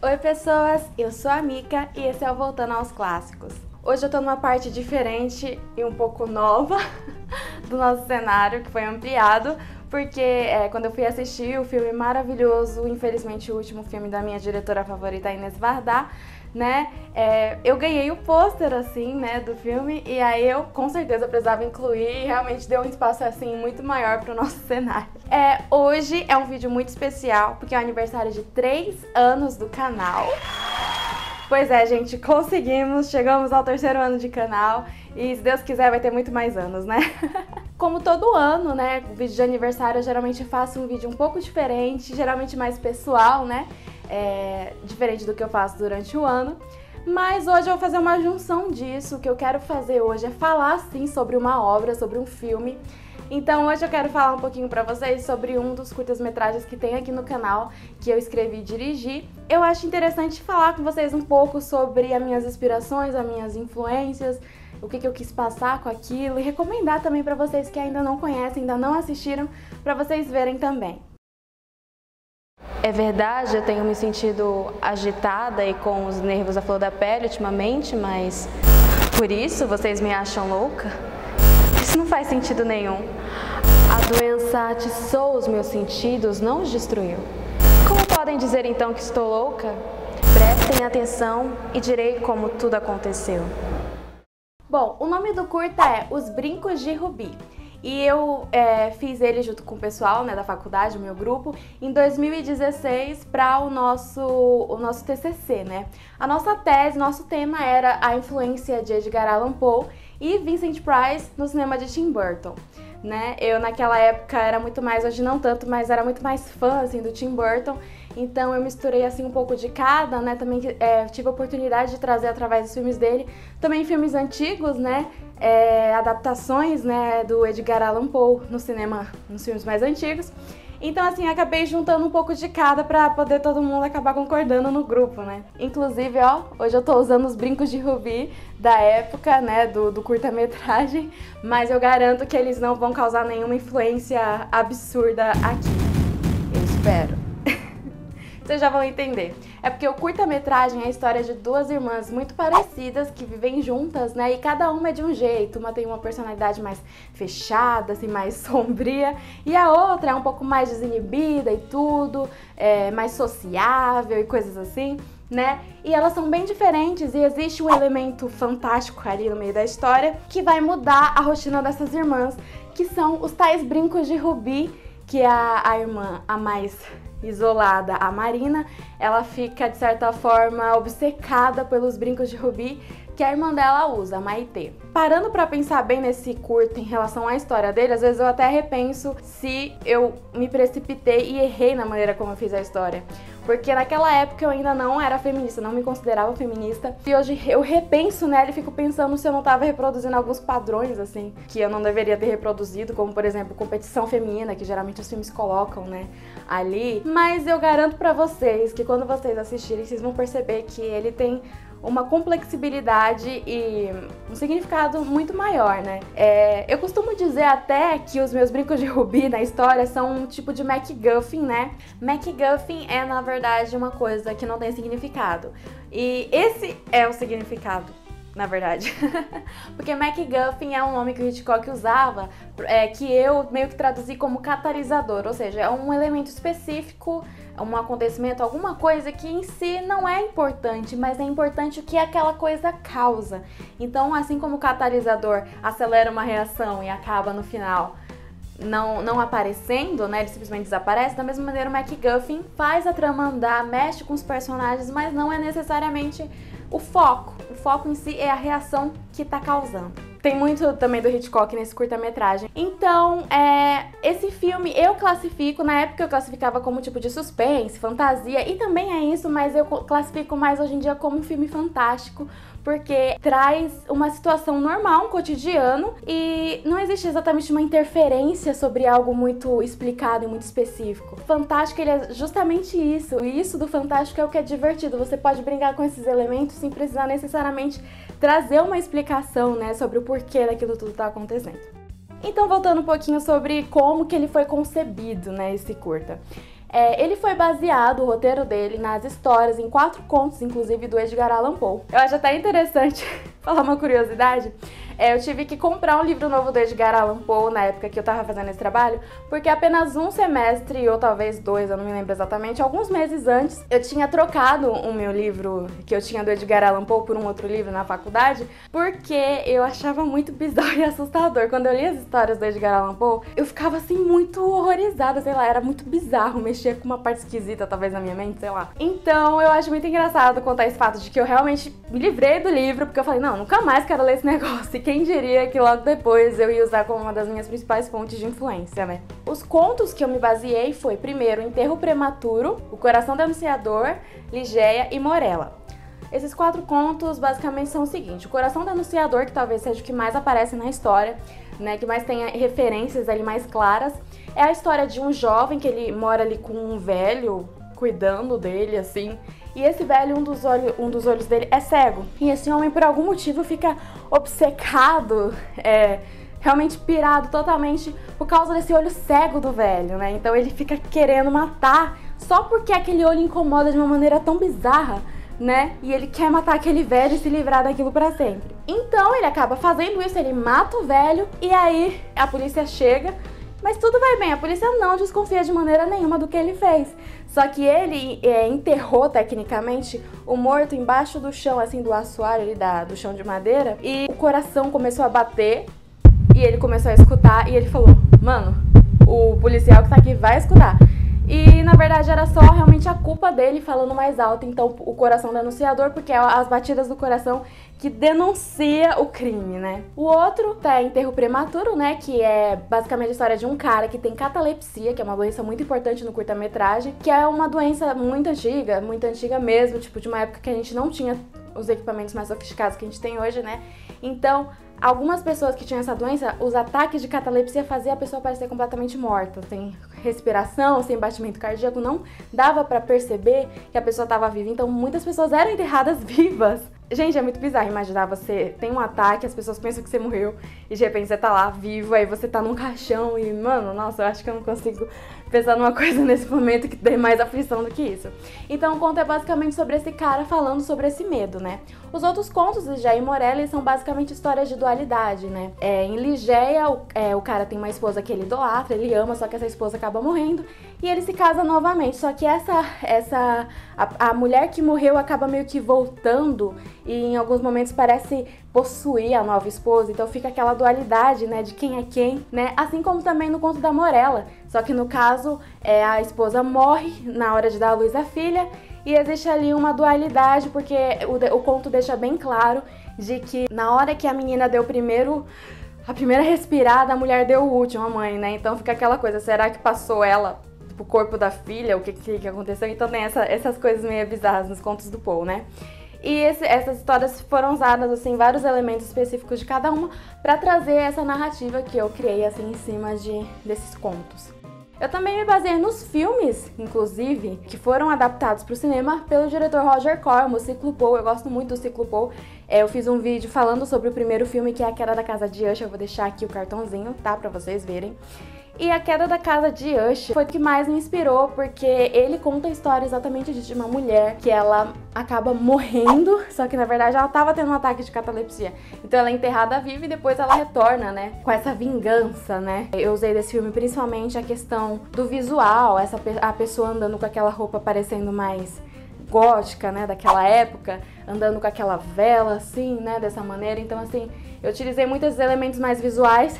Oi pessoas, eu sou a Mika e esse é o Voltando aos Clássicos. Hoje eu tô numa parte diferente e um pouco nova do nosso cenário, que foi ampliado, porque quando eu fui assistir o filme maravilhoso, infelizmente o último filme da minha diretora favorita, Inês Vardá, né, eu ganhei o pôster, assim, né, do filme, e aí eu com certeza precisava incluir e realmente deu um espaço, assim, muito maior pro nosso cenário. Hoje é um vídeo muito especial, porque é o aniversário de 3 anos do canal. Pois é, gente, conseguimos, chegamos ao 3º ano de canal e se Deus quiser vai ter muito mais anos, né? Como todo ano, né, o vídeo de aniversário eu geralmente faço um vídeo um pouco diferente, geralmente mais pessoal, né? Diferente do que eu faço durante o ano. Mas hoje eu vou fazer uma junção disso. O que eu quero fazer hoje é falar, sim, sobre uma obra, sobre um filme. Então hoje eu quero falar um pouquinho pra vocês sobre um dos curtas-metragens que tem aqui no canal, que eu escrevi e dirigi. Eu acho interessante falar com vocês um pouco sobre as minhas inspirações, as minhas influências, o que eu quis passar com aquilo e recomendar também pra vocês que ainda não conhecem, ainda não assistiram, pra vocês verem também. É verdade, eu tenho me sentido agitada e com os nervos à flor da pele ultimamente, mas por isso vocês me acham louca? Isso não faz sentido nenhum. A doença atiçou os meus sentidos, não os destruiu. Como podem dizer então que estou louca? Prestem atenção e direi como tudo aconteceu. Bom, o nome do curta é Os Brincos de Rubi. E eu fiz ele junto com o pessoal, né, da faculdade, o meu grupo, em 2016 para o nosso TCC, né? A nossa tese, nosso tema era a influência de Edgar Allan Poe e Vincent Price no cinema de Tim Burton, né? Eu naquela época era muito mais, hoje não tanto, mas era muito mais fã, assim, do Tim Burton. Então eu misturei, assim, um pouco de cada, né? Também tive a oportunidade de trazer através dos filmes dele, também filmes antigos, né? Adaptações, né, do Edgar Allan Poe no cinema, nos filmes mais antigos. Então, assim, acabei juntando um pouco de cada pra poder todo mundo acabar concordando no grupo, né? Inclusive, ó, hoje eu tô usando os brincos de rubi da época, né, do curta-metragem, mas eu garanto que eles não vão causar nenhuma influência absurda aqui. Eu espero. Vocês já vão entender. É porque o curta-metragem é a história de duas irmãs muito parecidas que vivem juntas, né? E cada uma é de um jeito. Uma tem uma personalidade mais fechada, assim, mais sombria. E a outra é um pouco mais desinibida e tudo, mais sociável e coisas assim, né? E elas são bem diferentes e existe um elemento fantástico ali no meio da história que vai mudar a rotina dessas irmãs, que são os tais brincos de rubi, que a irmã, a mais isolada, a Marina, ela fica, de certa forma, obcecada pelos brincos de rubi que a irmã dela usa, a Maitê. Parando pra pensar bem nesse curto em relação à história dele, às vezes eu até repenso se eu me precipitei e errei na maneira como eu fiz a história. Porque naquela época eu ainda não era feminista, não me considerava feminista. E hoje eu repenso nela e fico pensando se eu não tava reproduzindo alguns padrões, assim, que eu não deveria ter reproduzido, como, por exemplo, competição feminina, que geralmente os filmes colocam, né, ali. Mas eu garanto pra vocês que quando vocês assistirem, vocês vão perceber que ele tem uma complexibilidade e um significado muito maior, né? Eu costumo dizer até que os meus brincos de rubi na história são um tipo de MacGuffin, né? MacGuffin é, na verdade, uma coisa que não tem significado. E esse é o significado, na verdade. Porque MacGuffin é um nome que o Hitchcock usava, que eu meio que traduzi como catalisador, ou seja, é um elemento específico, um acontecimento, alguma coisa que em si não é importante, mas é importante o que aquela coisa causa. Então, assim como o catalisador acelera uma reação e acaba no final não aparecendo, né, ele simplesmente desaparece, da mesma maneira o MacGuffin faz a trama andar, mexe com os personagens, mas não é necessariamente o foco. O foco em si é a reação que tá causando. Tem muito também do Hitchcock nesse curta-metragem. Então, esse filme eu classifico, na época eu classificava como tipo de suspense, fantasia, e também é isso, mas eu classifico mais hoje em dia como um filme fantástico, porque traz uma situação normal, um cotidiano, e não existe exatamente uma interferência sobre algo muito explicado e muito específico. O fantástico, ele é justamente isso, e isso do fantástico é o que é divertido. Você pode brincar com esses elementos sem precisar necessariamente trazer uma explicação, né, sobre o porquê daquilo tudo tá acontecendo. Então, voltando um pouquinho sobre como que ele foi concebido, né, esse curta. Ele foi baseado, o roteiro dele, nas histórias, em 4 contos, inclusive, do Edgar Allan Poe. Eu acho até interessante falar uma curiosidade. Eu tive que comprar um livro novo do Edgar Allan Poe na época que eu tava fazendo esse trabalho, porque apenas um semestre, ou talvez 2, eu não me lembro exatamente, alguns meses antes, eu tinha trocado o meu livro que eu tinha do Edgar Allan Poe por um outro livro na faculdade, porque eu achava muito bizarro e assustador. Quando eu li as histórias do Edgar Allan Poe, eu ficava assim muito horrorizada, sei lá, era muito bizarro, mexia com uma parte esquisita talvez na minha mente, sei lá. Então eu acho muito engraçado contar esse fato de que eu realmente me livrei do livro, porque eu falei, não, nunca mais quero ler esse negócio. Quem diria que logo depois eu ia usar como uma das minhas principais fontes de influência, né? Os contos que eu me baseei foi, primeiro, Enterro Prematuro, O Coração do Anunciador, Ligeia e Morella. Esses 4 contos basicamente são o seguinte: O Coração do Anunciador, que talvez seja o que mais aparece na história, né, que mais tem referências ali mais claras, é a história de um jovem que ele mora ali com um velho, cuidando dele, assim. E esse velho, um dos olhos dele é cego. E esse homem, por algum motivo, fica obcecado, realmente pirado totalmente por causa desse olho cego do velho, né? Então ele fica querendo matar só porque aquele olho incomoda de uma maneira tão bizarra, né? E ele quer matar aquele velho e se livrar daquilo pra sempre. Então ele acaba fazendo isso, ele mata o velho e aí a polícia chega. Mas tudo vai bem, a polícia não desconfia de maneira nenhuma do que ele fez. Só que ele enterrou, tecnicamente, o morto embaixo do chão, assim, do assoalho ali, do chão de madeira. E o coração começou a bater, e ele começou a escutar, e ele falou, mano, o policial que tá aqui vai escutar. E, na verdade, era só realmente a culpa dele falando mais alto. Então, o coração do anunciador, porque é as batidas do coração que denuncia o crime, né? O outro é Enterro Prematuro, né? Que é basicamente a história de um cara que tem catalepsia, que é uma doença muito importante no curta-metragem, que é uma doença muito antiga mesmo, tipo, de uma época que a gente não tinha os equipamentos mais sofisticados que a gente tem hoje, né? Então, algumas pessoas que tinham essa doença, os ataques de catalepsia faziam a pessoa parecer completamente morta, sem respiração, sem batimento cardíaco, não dava pra perceber que a pessoa estava viva. Então, muitas pessoas eram enterradas vivas. Gente, é muito bizarro imaginar você tem um ataque, as pessoas pensam que você morreu e de repente você tá lá vivo, aí você tá num caixão e, mano, nossa, eu acho que eu não consigo pensar numa coisa nesse momento que tem mais aflição do que isso. Então o conto é basicamente sobre esse cara falando sobre esse medo, né? Os outros contos de Ligeia e Morella são basicamente histórias de dualidade, né? Em Ligeia, o cara tem uma esposa que ele idolatra, ele ama, só que essa esposa acaba morrendo e ele se casa novamente, só que a mulher que morreu acaba meio que voltando e em alguns momentos parece possuir a nova esposa, então fica aquela dualidade, né, de quem é quem, né, assim como também no conto da Morella, só que no caso a esposa morre na hora de dar à luz à filha e existe ali uma dualidade porque o conto deixa bem claro de que na hora que a menina deu a primeira respirada, a mulher deu o último, a mãe, né, então fica aquela coisa, será que passou ela pro corpo da filha, o que aconteceu? Então tem essas coisas meio bizarras nos contos do Poe, né. E essas histórias foram usadas, assim, vários elementos específicos de cada uma para trazer essa narrativa que eu criei, assim, em cima desses contos. Eu também me baseei nos filmes, inclusive, que foram adaptados para o cinema pelo diretor Roger Corman, o Ciclo Poe. Eu gosto muito do Ciclo Poe. Eu fiz um vídeo falando sobre o primeiro filme, que é A Queda da Casa de Usher. Eu vou deixar aqui o cartãozinho, tá? Para vocês verem. E A Queda da Casa de Usher foi o que mais me inspirou, porque ele conta a história exatamente de uma mulher que ela acaba morrendo, só que na verdade ela estava tendo um ataque de catalepsia. Então ela é enterrada viva e depois ela retorna, né, com essa vingança, né. Eu usei desse filme principalmente a questão do visual, a pessoa andando com aquela roupa parecendo mais gótica, né, daquela época, andando com aquela vela, assim, né, dessa maneira. Então, assim, eu utilizei muitos elementos mais visuais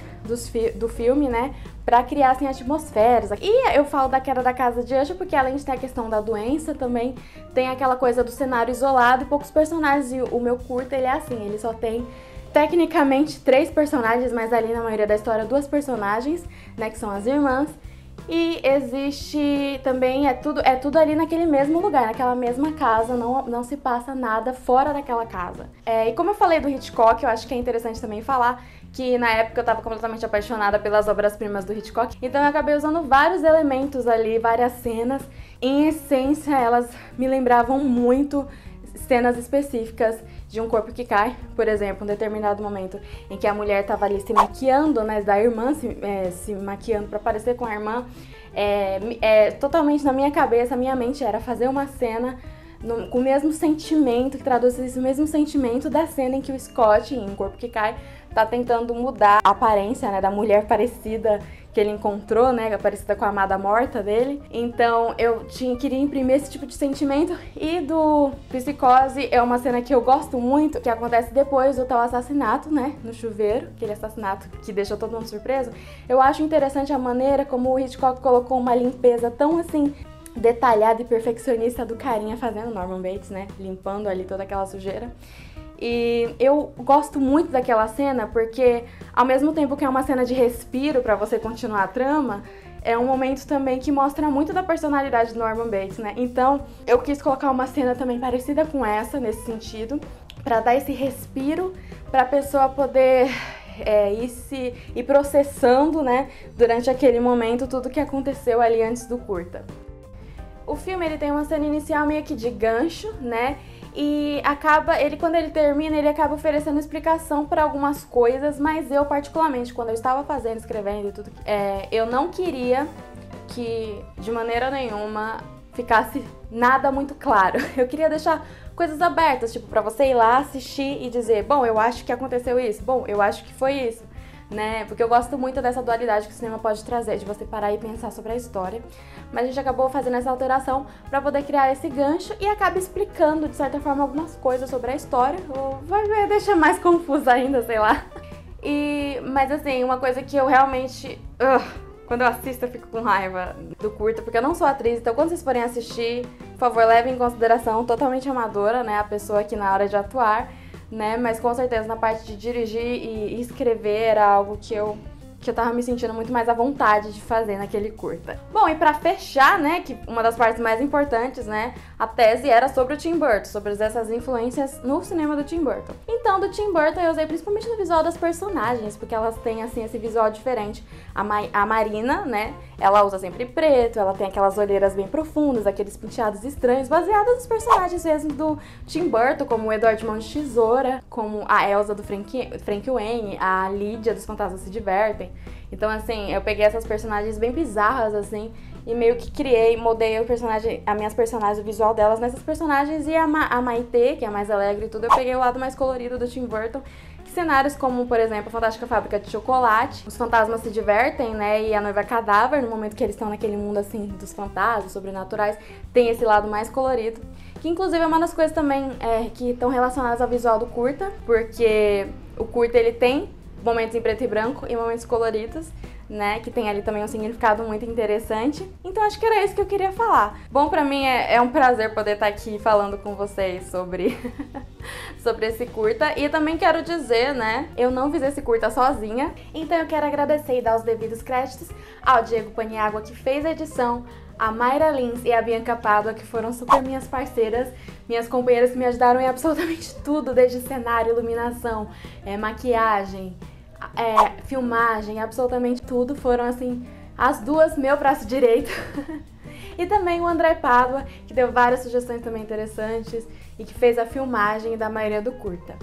do filme, né, pra criar, assim, atmosferas. E eu falo da Queda da Casa de Usher porque, além de ter a questão da doença, também tem aquela coisa do cenário isolado e poucos personagens. E o meu curta, ele é assim, ele só tem tecnicamente 3 personagens, mas ali na maioria da história 2 personagens, né, que são as irmãs. E existe também, é tudo ali naquele mesmo lugar, naquela mesma casa, não se passa nada fora daquela casa. E como eu falei do Hitchcock, eu acho que é interessante também falar que na época eu tava completamente apaixonada pelas obras-primas do Hitchcock, então eu acabei usando vários elementos ali, várias cenas. Em essência, elas me lembravam muito cenas específicas de Um Corpo que Cai, por exemplo, um determinado momento em que a mulher estava ali se maquiando, né, da irmã se maquiando para parecer com a irmã, totalmente na minha cabeça, a minha mente era fazer uma cena com o mesmo sentimento, que traduzisse o mesmo sentimento da cena em que o Scott, em Um Corpo que Cai, tá tentando mudar a aparência, né, da mulher parecida que ele encontrou, né, parecida com a amada morta dele. Então eu queria imprimir esse tipo de sentimento. E do Psicose é uma cena que eu gosto muito, que acontece depois do tal assassinato, né, no chuveiro, aquele assassinato que deixou todo mundo surpreso. Eu acho interessante a maneira como o Hitchcock colocou uma limpeza tão assim detalhada e perfeccionista do carinha fazendo Norman Bates, né, limpando ali toda aquela sujeira. E eu gosto muito daquela cena porque, ao mesmo tempo que é uma cena de respiro pra você continuar a trama, é um momento também que mostra muito da personalidade do Norman Bates, né? Então, eu quis colocar uma cena também parecida com essa, nesse sentido, pra dar esse respiro pra pessoa poder ir processando, né, durante aquele momento, tudo que aconteceu ali antes do curta. O filme, ele tem uma cena inicial meio que de gancho, né? E quando ele termina, ele acaba oferecendo explicação para algumas coisas, mas eu, particularmente, quando eu estava escrevendo e tudo, eu não queria que, de maneira nenhuma, ficasse nada muito claro. Eu queria deixar coisas abertas, tipo, para você ir lá, assistir e dizer, bom, eu acho que aconteceu isso, bom, eu acho que foi isso, né? Porque eu gosto muito dessa dualidade que o cinema pode trazer, de você parar e pensar sobre a história. Mas a gente acabou fazendo essa alteração para poder criar esse gancho e acaba explicando, de certa forma, algumas coisas sobre a história. Ou vai ver, deixa mais confuso ainda, sei lá. Mas assim, uma coisa que eu realmente... quando eu assisto eu fico com raiva do curta, porque eu não sou atriz, então quando vocês forem assistir, por favor, levem em consideração totalmente amadora, né, a pessoa aqui na hora de atuar, né, mas com certeza na parte de dirigir e escrever era algo que eu tava me sentindo muito mais à vontade de fazer naquele curta. Bom, e pra fechar, né, que uma das partes mais importantes, né, a tese era sobre o Tim Burton, sobre essas influências no cinema do Tim Burton. Então, do Tim Burton eu usei principalmente no visual das personagens, porque elas têm, assim, esse visual diferente. A Marina, né, ela usa sempre preto, ela tem aquelas olheiras bem profundas, aqueles penteados estranhos, baseados nos personagens mesmo do Tim Burton, como o Edward Mão de Tesoura, como a Elsa do Frank Wayne, a Lídia dos Fantasmas Se Divertem. Então, assim, eu peguei essas personagens bem bizarras, assim, e meio que moldei as minhas personagens, o visual delas nessas personagens. E a Maitê, que é mais alegre e tudo, eu peguei o lado mais colorido do Tim Burton. Cenários como, por exemplo, a Fantástica Fábrica de Chocolate, Os Fantasmas Se Divertem, né, e A Noiva Cadáver, no momento que eles estão naquele mundo, assim, dos fantasmas, sobrenaturais, tem esse lado mais colorido. Que, inclusive, é uma das coisas também que estão relacionadas ao visual do curta, porque o curta, ele tem momentos em preto e branco e momentos coloridos, né, que tem ali também um significado muito interessante. Então acho que era isso que eu queria falar. Bom, pra mim é um prazer poder estar aqui falando com vocês sobre esse curta. E também quero dizer, né, eu não fiz esse curta sozinha, então eu quero agradecer e dar os devidos créditos ao Diego Paniagua, que fez a edição, a Mayra Lins e a Bianca Pádua, que foram super minhas parceiras, minhas companheiras que me ajudaram em absolutamente tudo, desde cenário, iluminação, maquiagem, filmagem, absolutamente tudo. Foram, assim, as duas, meu braço direito. E também o André Pádua, que deu várias sugestões também interessantes e que fez a filmagem da maioria do curta.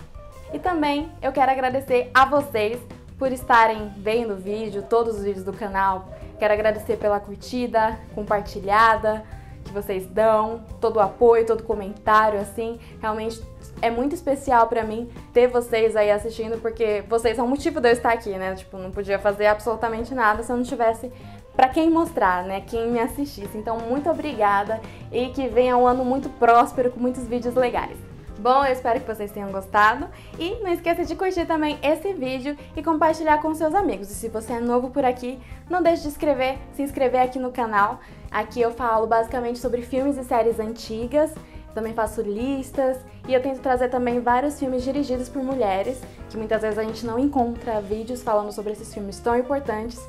E também eu quero agradecer a vocês por estarem vendo o vídeo, todos os vídeos do canal. Quero agradecer pela curtida, compartilhada que vocês dão, todo o apoio, todo o comentário, assim. Realmente é muito especial pra mim ter vocês aí assistindo, porque vocês são o motivo de eu estar aqui, né? Tipo, não podia fazer absolutamente nada se eu não tivesse pra quem mostrar, né? Quem me assistisse. Então, muito obrigada e que venha um ano muito próspero com muitos vídeos legais. Bom, eu espero que vocês tenham gostado e não esqueça de curtir também esse vídeo e compartilhar com seus amigos. E se você é novo por aqui, não deixe de se inscrever aqui no canal. Aqui eu falo basicamente sobre filmes e séries antigas, também faço listas e eu tento trazer também vários filmes dirigidos por mulheres, que muitas vezes a gente não encontra vídeos falando sobre esses filmes tão importantes,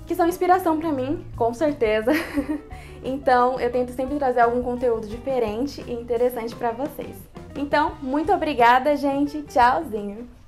que são inspiração pra mim, com certeza. Então eu tento sempre trazer algum conteúdo diferente e interessante pra vocês. Então, muito obrigada, gente. Tchauzinho!